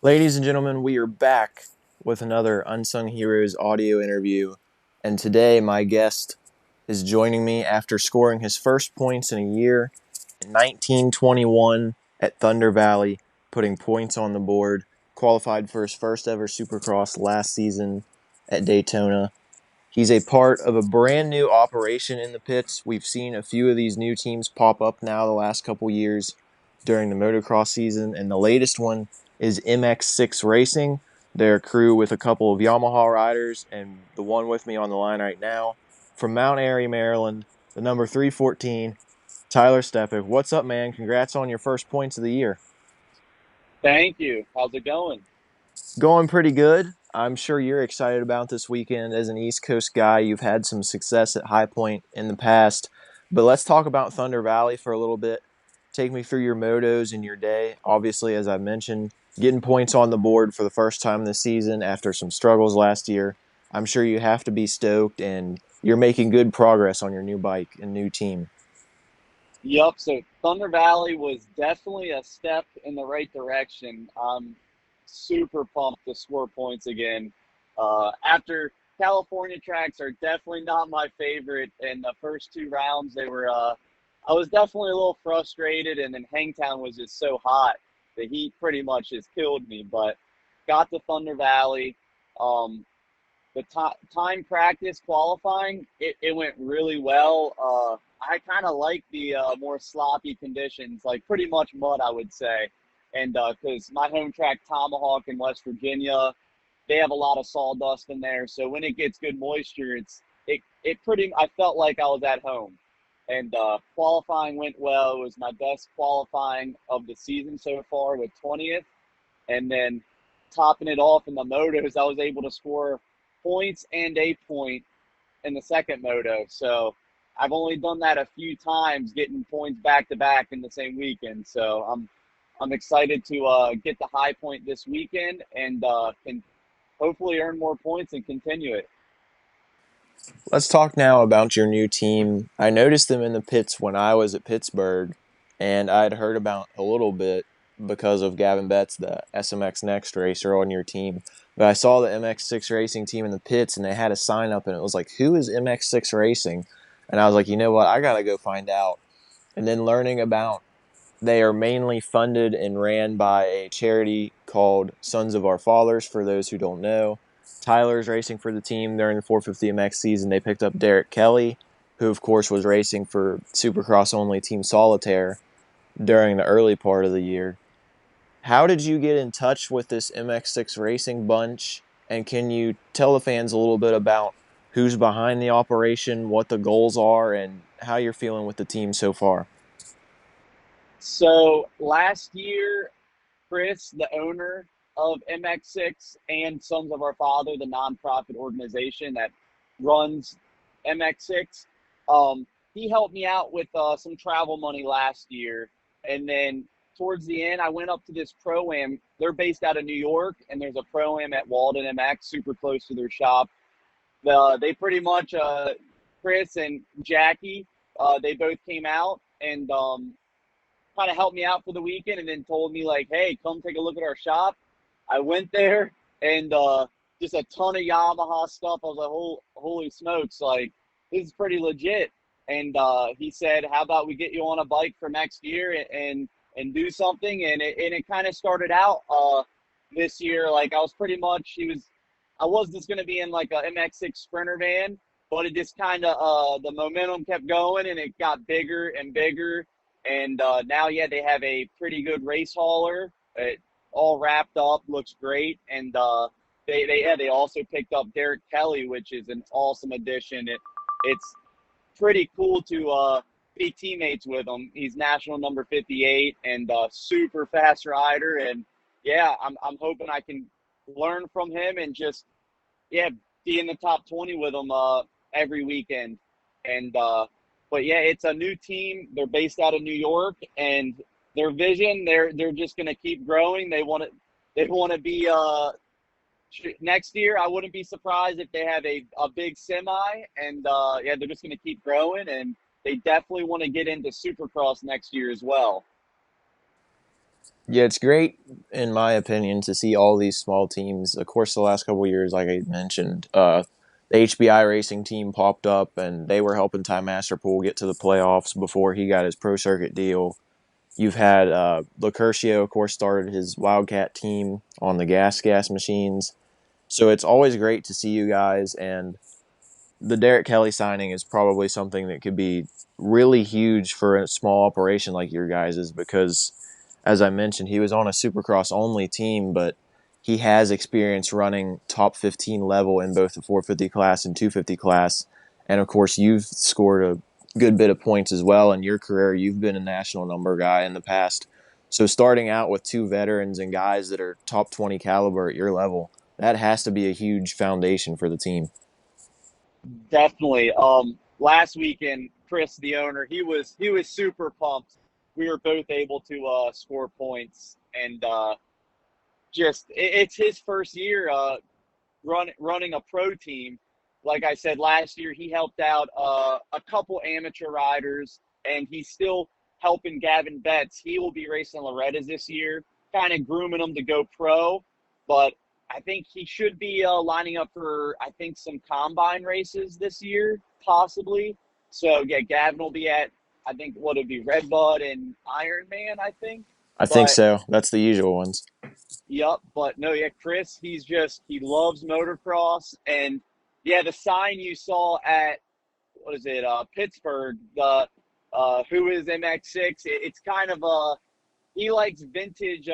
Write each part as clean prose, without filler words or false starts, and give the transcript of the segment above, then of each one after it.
Ladies and gentlemen, we are back with another Unsung Heroes audio interview. And today, my guest is joining me after scoring his first points in a year in 1921 at Thunder Valley, putting points on the board. Qualified for his first ever Supercross last season at Daytona. He's a part of a brand new operation in the pits. We've seen a few of these new teams pop up now the last couple years during the motocross season, and the latest one is MX6 Racing. Their crew with a couple of Yamaha riders, and the one with me on the line right now from Mount Airy, Maryland, the number 314, Tyler Stepek. What's up, man? Congrats on your first points of the year. Thank you. How's it going? Going pretty good. I'm sure you're excited about this weekend. As an East Coast guy, you've had some success at High Point in the past. But let's talk about Thunder Valley for a little bit. Take me through your motos and your day. Obviously, as I mentioned, getting points on the board for the first time this season after some struggles last year. I'm sure you have to be stoked, and you're making good progress on your new bike and new team. Yup. So Thunder Valley was definitely a step in the right direction. I'm super pumped to score points again. After California tracks are definitely not my favorite. In the first two rounds, I was definitely a little frustrated, and then Hangtown was just so hot. The heat pretty much just killed me. But got to Thunder Valley. Um, the time practice qualifying, it went really well. I kind of like the more sloppy conditions, like pretty much mud, I would say. And because my home track, Tomahawk in West Virginia, they have a lot of sawdust in there. So when it gets good moisture, I felt like I was at home. And qualifying went well. It was my best qualifying of the season so far with 20th. And then topping it off in the motos, I was able to score points and a point in the second moto. So I've only done that a few times, getting points back to back in the same weekend. So I'm excited to get the high point this weekend and can hopefully earn more points and continue it. Let's talk now about your new team. I noticed them in the pits when I was at Pittsburgh, and I'd heard about a little bit because of Gavin Betts, the SMX Next racer on your team. But I saw the MX6 Racing team in the pits, and they had a sign up, and it was like, "Who is MX6 Racing?" And I was like, you know what? I gotta go find out. And then learning about they are mainly funded and ran by a charity called Sons of Our Fathers, for those who don't know. Tyler's racing for the team during the 450 MX season. They picked up Derek Kelly, who, of course, was racing for Supercross only Team Solitaire during the early part of the year. How did you get in touch with this MX6 racing bunch? And can you tell the fans a little bit about who's behind the operation, what the goals are, and how you're feeling with the team so far? So last year, Chris, the owner of MX6 and Sons of Our Father, the nonprofit organization that runs MX6, he helped me out with some travel money last year. And then towards the end, I went up to this pro-am. They're based out of New York, and there's a pro-am at Walden MX, super close to their shop. They pretty much, Chris and Jackie, they both came out and kind of helped me out for the weekend and then told me like, hey, come take a look at our shop. I went there and just a ton of Yamaha stuff. I was like, holy smokes, like this is pretty legit. And he said, how about we get you on a bike for next year and do something? And it kind of started out this year. Like I was pretty much, I was just going to be in like a MX6 Sprinter van, but it just kind of, the momentum kept going and it got bigger and bigger. And now, yeah, they have a pretty good race hauler. It all wrapped up, looks great. And they also picked up Derek Kelly, which is an awesome addition. It's pretty cool to be teammates with him. He's national number 58 and super fast rider. And yeah, I'm hoping I can learn from him and just yeah be in the top 20 with him every weekend. And but yeah, it's a new team. They're based out of New York, and their vision, they're just gonna keep growing. They want to be next year. I wouldn't be surprised if they have a big semi, and yeah, they're just gonna keep growing, and they definitely want to get into Supercross next year as well. Yeah, it's great in my opinion to see all these small teams. Of course, the last couple of years, like I mentioned, the HBI racing team popped up and they were helping Ty Masterpool get to the playoffs before he got his pro circuit deal. You've had Locurcio, of course, started his Wildcat team on the gas machines. So it's always great to see you guys. And the Derek Kelly signing is probably something that could be really huge for a small operation like your guys's because, as I mentioned, he was on a Supercross only team, but he has experience running top 15 level in both the 450 class and 250 class. And of course, you've scored a good bit of points as well in your career. You've been a national number guy in the past. So starting out with two veterans and guys that are top 20 caliber at your level, that has to be a huge foundation for the team. Definitely. Last weekend, Chris, the owner, he was super pumped. We were both able to score points, and it's his first year running a pro team. Like I said, last year he helped out a couple amateur riders, and he's still helping Gavin Betts. He will be racing Loretta's this year, kind of grooming him to go pro. But I think he should be lining up for, I think, some combine races this year, possibly. So yeah, Gavin will be at, I think, what would be Redbud and Iron Man, I think. I think But so. That's the usual ones. yep, but no, yeah, Chris, he loves motocross, and yeah, the sign you saw at what is it, Pittsburgh, the who is MX6? It's kind of he likes vintage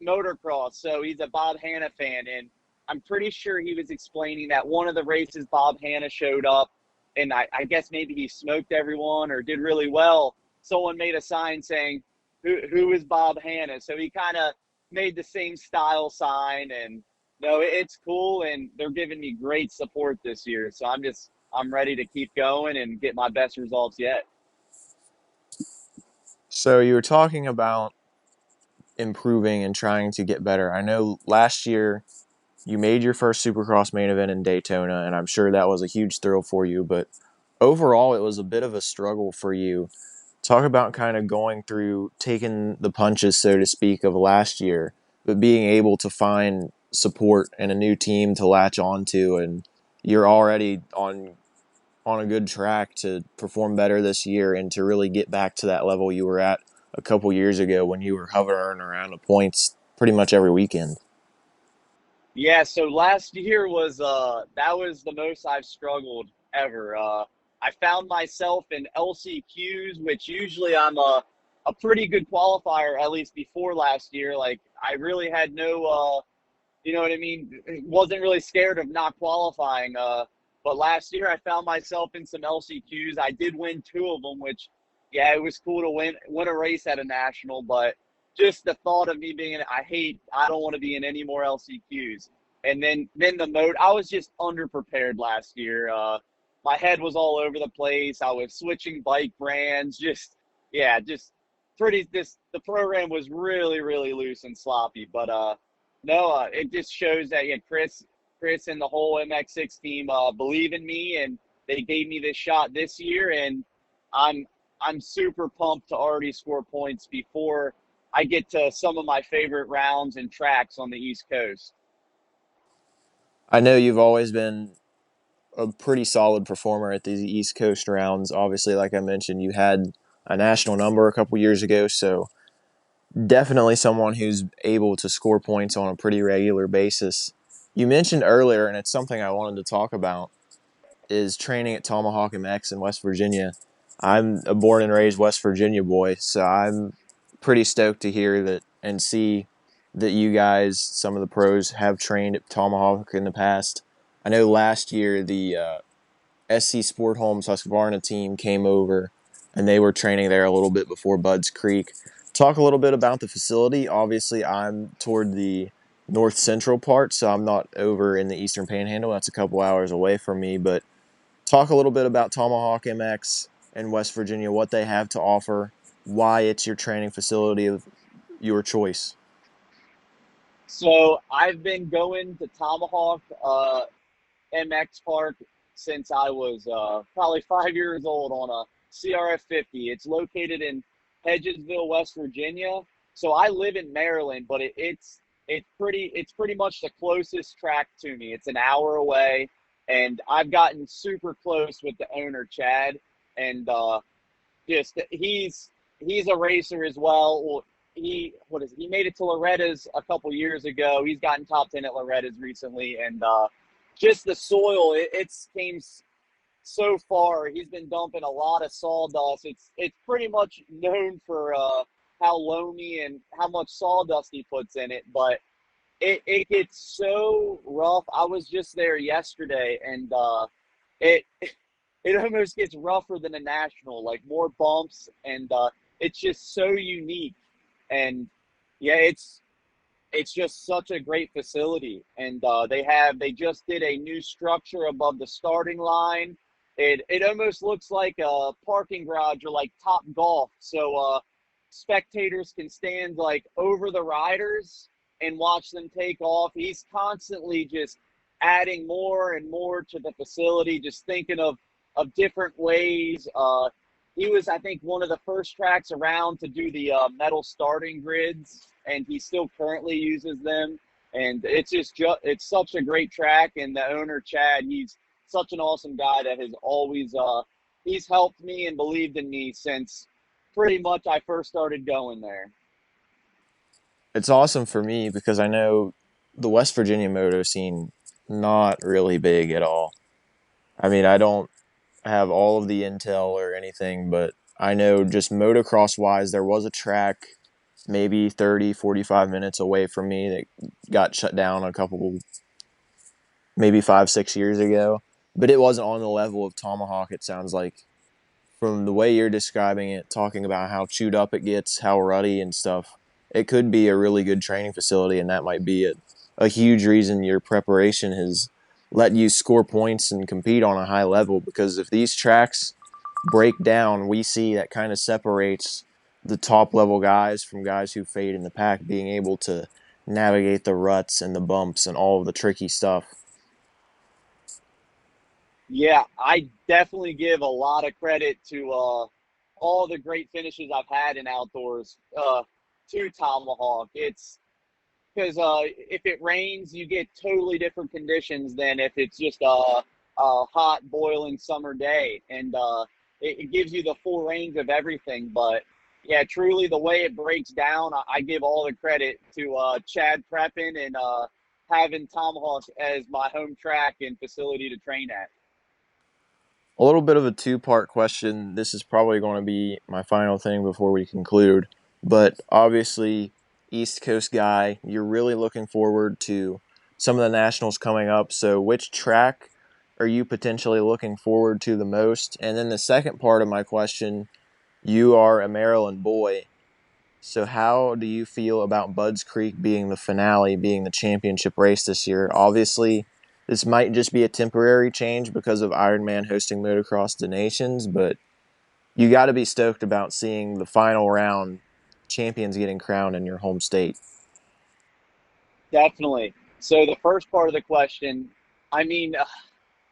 motocross, so he's a Bob Hanna fan, and I'm pretty sure he was explaining that one of the races Bob Hanna showed up, and I guess maybe he smoked everyone or did really well. Someone made a sign saying, "Who is Bob Hanna?" So he kind of made the same style sign, and no, it's cool, and they're giving me great support this year. So I'm ready to keep going and get my best results yet. So you were talking about improving and trying to get better. I know last year you made your first Supercross main event in Daytona, and I'm sure that was a huge thrill for you, but overall it was a bit of a struggle for you. Talk about kind of going through taking the punches, so to speak, of last year, but being able to find support and a new team to latch onto, and you're already on a good track to perform better this year and to really get back to that level you were at a couple years ago when you were hovering around the points pretty much every weekend. Yeah, so last year was that was the most I've struggled ever. I found myself in LCQs, which usually I'm a pretty good qualifier, at least before last year. Like I really had no you know what I mean? Wasn't really scared of not qualifying. But last year I found myself in some LCQs. I did win two of them, which, yeah, it was cool to win a race at a national. But just the thought of me being in, I don't want to be in any more LCQs. And then the mode, I was just underprepared last year. My head was all over the place. I was switching bike brands. Just yeah, just pretty. This the program was really loose and sloppy. But no, it just shows that yeah, Chris and the whole MX6 team believe in me, and they gave me this shot this year, and I'm I'm super pumped to already score points before I get to some of my favorite rounds and tracks on the East Coast. I know you've always been a pretty solid performer at these East Coast rounds. Obviously, like I mentioned, you had a national number a couple years ago, so definitely someone who's able to score points on a pretty regular basis. You mentioned earlier, and it's something I wanted to talk about, is training at Tomahawk MX in West Virginia. I'm a born and raised West Virginia boy, so I'm pretty stoked to hear that and see that you guys, some of the pros, have trained at Tomahawk in the past. I know last year the SC Sport Homes Husqvarna team came over and they were training there a little bit before Budds Creek. Talk a little bit about the facility. Obviously, I'm toward the north central part, so I'm not over in the eastern panhandle. That's a couple hours away from me, but talk a little bit about Tomahawk MX and West Virginia, what they have to offer, why it's your training facility of your choice. So I've been going to Tomahawk MX Park since I was probably 5 years old on a CRF 50. It's located in Hedgesville, West Virginia. So I live in Maryland, but it's pretty much the closest track to me. It's an hour away, and I've gotten super close with the owner, Chad, and just he's a racer as well. Well, he made it to Loretta's a couple years ago. He's gotten top 10 at Loretta's recently, and just the soil, it's came so far. He's been dumping a lot of sawdust. It's pretty much known for how loamy and how much sawdust he puts in it, but it gets so rough. I was just there yesterday, and it it almost gets rougher than a national, like more bumps, and it's just so unique. And yeah, it's just such a great facility, and they just did a new structure above the starting line. It almost looks like a parking garage or like Top Golf, so spectators can stand like over the riders and watch them take off. He's constantly just adding more and more to the facility, just thinking of different ways. He was, I think, one of the first tracks around to do the metal starting grids, and he still currently uses them. And it's such a great track. And the owner, Chad, he's such an awesome guy that has always he's helped me and believed in me since pretty much I first started going there. It's awesome for me because I know the West Virginia moto scene not really big at all. I mean, I don't have all of the intel or anything, but I know just motocross wise, there was a track maybe 30, 45 minutes away from me that got shut down a couple, maybe 5, 6 years ago. But it wasn't on the level of Tomahawk, it sounds like. From the way you're describing it, talking about how chewed up it gets, how ruddy and stuff, it could be a really good training facility, and that might be a huge reason your preparation has let you score points and compete on a high level. Because if these tracks break down, we see that kind of separates the top level guys from guys who fade in the pack, being able to navigate the ruts and the bumps and all of the tricky stuff. Yeah, I definitely give a lot of credit to all the great finishes I've had in outdoors to Tomahawk. It's because if it rains, you get totally different conditions than if it's just a hot, boiling summer day, and it gives you the full range of everything. But yeah, truly, the way it breaks down, I give all the credit to Chad Preppin and having Tomahawk as my home track and facility to train at. A little bit of a two-part question. This is probably going to be my final thing before we conclude. But obviously, East Coast guy, you're really looking forward to some of the nationals coming up. So, which track are you potentially looking forward to the most? And then the second part of my question, you are a Maryland boy. So, how do you feel about Budds Creek being the finale, being the championship race this year? Obviously, this might just be a temporary change because of Ironman hosting Motocross the Nations, but you got to be stoked about seeing the final round champions getting crowned in your home state. Definitely. So the first part of the question, I mean,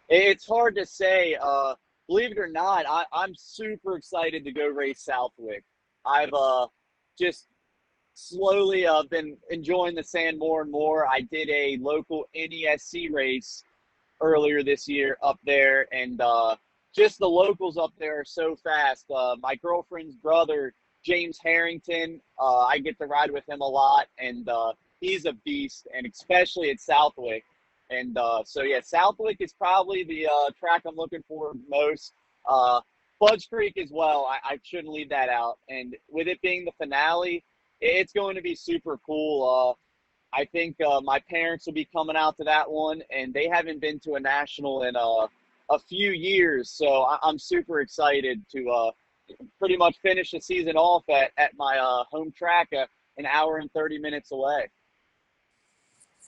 it's hard to say. Believe it or not, I'm super excited to go race Southwick. I've just slowly been enjoying the sand more and more. I did a local NESC race earlier this year up there, and just the locals up there are so fast. My girlfriend's brother, James Harrington, I get to ride with him a lot, and he's a beast, and especially at Southwick. And so, yeah, Southwick is probably the track I'm looking for most. Uh, Fudge Creek as well. I shouldn't leave that out. And with it being the finale, it's going to be super cool. I think my parents will be coming out to that one, and they haven't been to a national in a few years. So I'm super excited to pretty much finish the season off at my home track, an hour and 30 minutes away.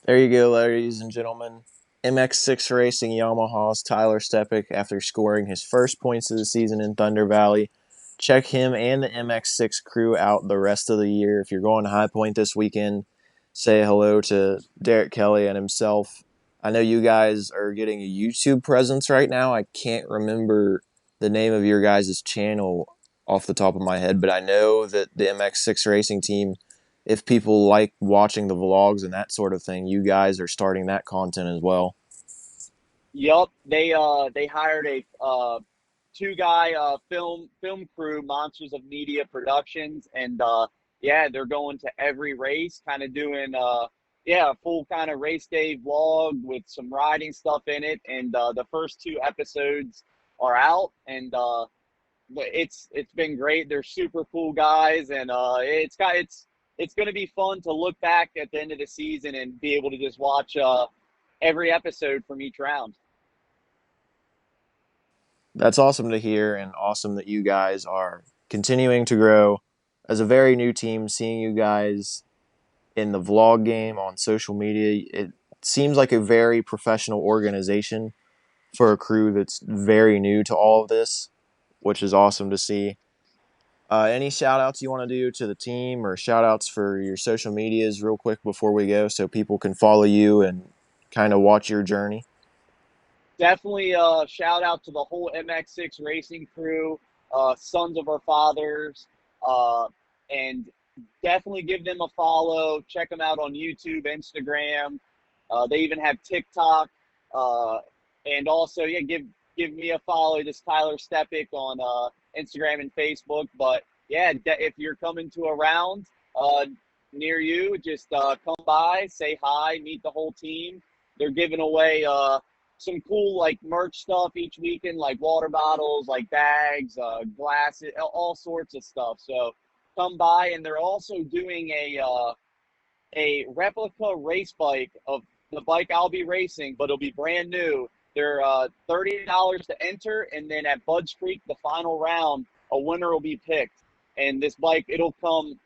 There you go, ladies and gentlemen. MX6 Racing Yamaha's Tyler Stepek, after scoring his first points of the season in Thunder Valley. Check him and the MX6 crew out the rest of the year. If you're going to High Point this weekend, say hello to Derek Kelly and himself. I know you guys are getting a YouTube presence right now. I can't remember the name of your guys' channel off the top of my head, but I know that the MX6 Racing team if people like watching the vlogs and that sort of thing, you guys are starting that content as well. Yup, they hired a two guy film crew, Monsters of Media Productions, and yeah, they're going to every race, kind of doing yeah, a full kind of race day vlog with some riding stuff in it, and the first two episodes are out, and it's been great. They're super cool guys, and it's going to be fun to look back at the end of the season and be able to just watch every episode from each round. That's awesome to hear, and awesome that you guys are continuing to grow as a very new team. Seeing you guys in the vlog game on social media, it seems like a very professional organization for a crew that's very new to all of this, which is awesome to see. Any shout outs you want to do to the team or shout outs for your social medias real quick before we go so people can follow you and kind of watch your journey? Definitely shout out to the whole MX6 racing crew, sons of our fathers, and definitely give them a follow. Check them out on YouTube, Instagram. They even have TikTok, uh, and also yeah, give me a follow. Just Tyler Stepek on Instagram and Facebook. But yeah, if you're coming to a round near you, just come by, say hi, meet the whole team. They're giving away some cool like merch stuff each weekend, like water bottles, like bags, glasses, all sorts of stuff. So come by, and they're also doing a replica race bike of the bike I'll be racing, but it'll be brand new. They're $30 to enter, and then at Budge Creek, the final round, a winner will be picked. And this bike, it'll come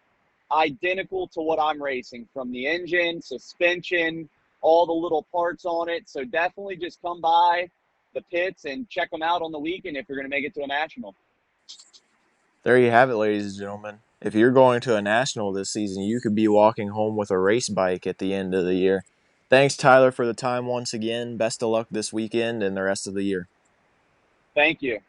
identical to what I'm racing, from the engine, suspension, all the little parts on it. So definitely just come by the pits and check them out on the weekend if you're going to make it to a national. There you have it, ladies and gentlemen. If you're going to a national this season, you could be walking home with a race bike at the end of the year. Thanks, Tyler, for the time once again. Best of luck this weekend and the rest of the year. Thank you.